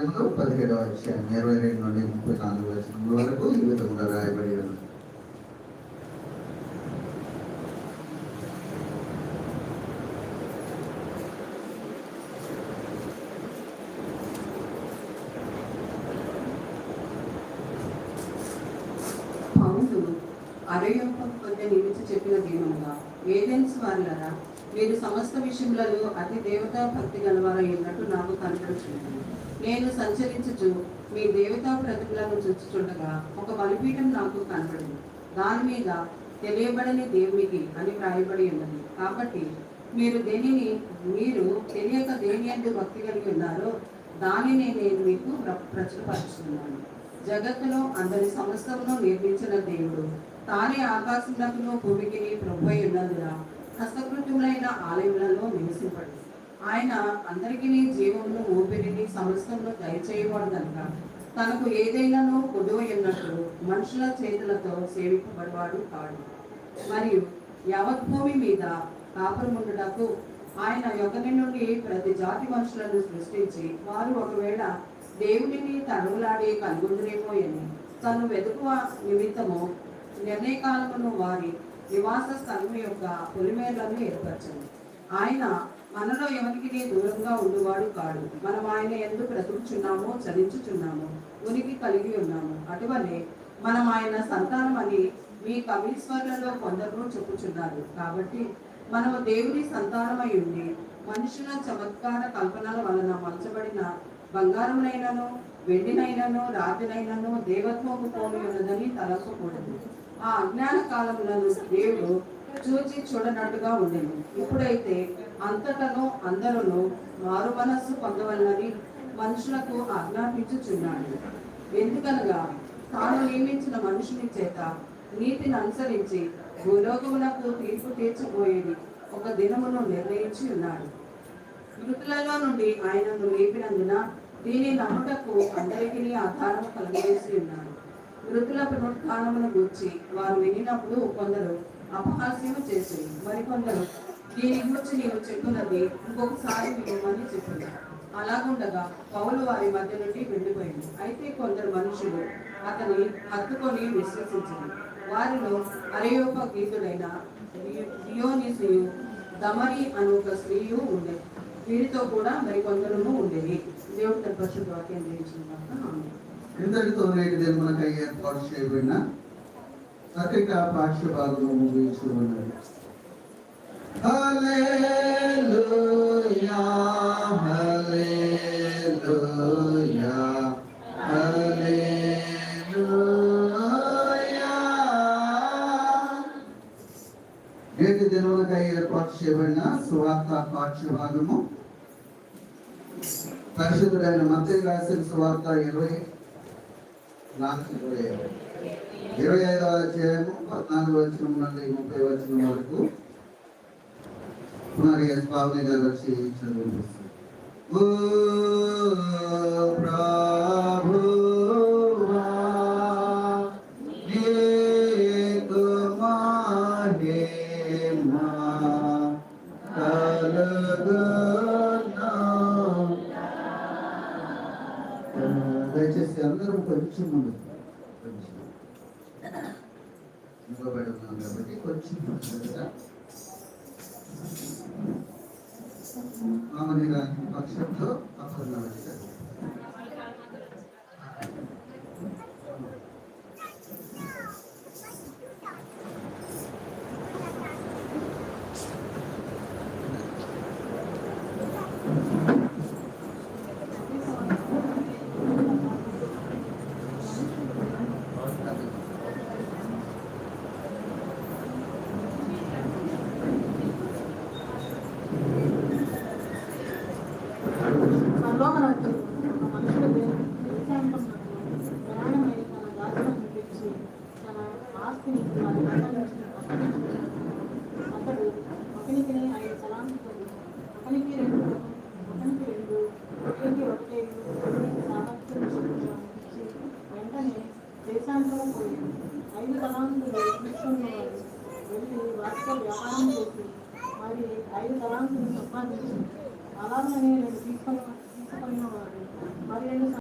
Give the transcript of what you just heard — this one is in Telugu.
17వ అధ్యాయం 22 నుండి 34 వచనముల వరకు ఈ విధంగా రాయబడి ఉన్నది. పౌలు అరయోపం పొందే నిలిచి చెప్పినదేమనగా, ఏథెన్స్ వారులారా, మీరు సమస్త విషయములలో అతి దేవతా భక్తి గలవారై ఉన్నట్టు నాకు కనపడుచున్నది. నేను సంచరించుచు మీ దేవతా ప్రతిమలను చూచుచుండగా ఒక బలిపీఠం నాకు కనపడింది. దాని మీద తెలియబడని దేవునికి అని వ్రాయబడి ఉన్నది. కాబట్టి మీరు తెలియక దేని యందు భక్తి కలిగి ఉన్నారో దానిని నేను మీకు ప్రచురపరుచున్నాను. జగత్తులో అందరి సమస్తమును నిర్మించిన దేవుడు తానే ఆకాశమునకును భూమికి ప్రభువై ఉన్నందున హస్తకృత్యములైన ఆలయములలో నివసింపడు. ఆయన అందరికీ జీవమును ఊపిరిని సమస్తమును దయచేయబడదనక తనకు ఏదైనాను కొదువై ఉన్నట్లు మనుషుల చేతులతో సేవింపబడవాడు కాడు. మరియు యావత్ భూమి మీద కాపురముండుటకు ఆయన ఒకరి నుండి ప్రతి జాతి మనుషులను సృష్టించి వారు ఒకవేళ దేవునిని తరువులాడి కనుగొందురేమో అని తను వెతుకువ నిమిత్తము నిర్ణయకాలమును వారి నివాస స్థలం యొక్క పొలిమేర్లను ఏర్పరచను. ఆయన మనలో ఎవరికి దూరంగా ఉండేవాడు కాడు. మనం ఆయన ఎందుకు బ్రతుకుచున్నామో చరించుచున్నాము, ఉనికి కలిగి ఉన్నాము. అటువలే మనం ఆయన సంతానం అని మీ కవీశ్వర్లలో కొందరు చెప్పుచున్నారు. కాబట్టి మనము దేవుని సంతానమై ఉండి మనుషుల చమత్కార కల్పనల వలన మలచబడిన బంగారమునైనను వెండినైనను రాతినైనను దేవత్వము పోలి ఉన్నదని తలపకూడదు. ఆ అజ్ఞాన కాలములను దేవుడు చూచి చూడనట్టుగా ఉండేది. ఇప్పుడైతే అంతటను అందరూ మారు మనస్సు పొందవలనని మనుషులకు ఆజ్ఞాపించుచున్నాడు. ఎందుకనగా తాను నియమించిన మనుషుని చేత నీతిని అనుసరించి భూలోకమునకు తీర్పు తీర్చబోయేది ఒక దినమును నిర్ణయించి ఉన్నాడు. మృతులలో నుండి ఆయనను లేపినందున దీని నమ్ముటకు అందరికీ ఆధారము కలుగజేసి ఉన్నాడు. మృతుల పునరుత్థానమును గూర్చి వారు వినినప్పుడు కొందరు అపహాస్యము చేసి మరికొందరు దీని గురించి నీవు చెప్పున్నది ఇంకొకసారి వినమని చెప్పింది. అలాగుండగా పౌలు వారి మధ్య నుండి వెళ్ళిపోయింది. అయితే కొందరు మనుషులు అతని హత్తుకొని విశ్వసించారు. వారిలో అరయోపగీతుడైన డియోనిసియు దమరి అను ఒక స్త్రీయు ఉండేది. వీరితో కూడా మరికొందరు ఉండేది. దేవుడు తన పరిశుద్ధ వాక్యం గ్రహించిన ఇంతటితో నేటి దినమునకై ఏర్పాటు చేయబడిన పత్రిక పాఠ్య భాగము ముగించు ఉన్నది. హల్లెలూయా హల్లెలూయా హల్లెలూయా. నేటి దినమునకై ఏర్పాటు చేయబడిన సువార్త పాఠ్య భాగము పరిశుద్ధుడైన మత్తయి రాసిన సువార్త 25వ అధ్యాయము 14 వచనం నుండి 30 వచనం వరకు పునర్యస్ పావని గారు వచ్చి చదివిస్తారు. ఓ ప్రభువా నీకు మహిమ కలుగును. దయచేసి అందరూ కొంచెం ముందు నిలబడి ఉన్నాం కాబట్టి కొంచెం మామూలుగా పక్షంలో పక్కన వచ్చారు. అతడు ఒకనికి 5 తలాంతులు, ఒకనికి 2, ఒకరికి 1 సామర్థ్యం ఇచ్చి వెంటనే దేశాంతరం పోయింది. 5 తలాంతులు తీసుకున్నవాడు వెళ్ళి వాటితో వ్యాపారం చేసి మరి 5 తలాంతులు సంపాదించి అలాగనే 2 తీసుకున్న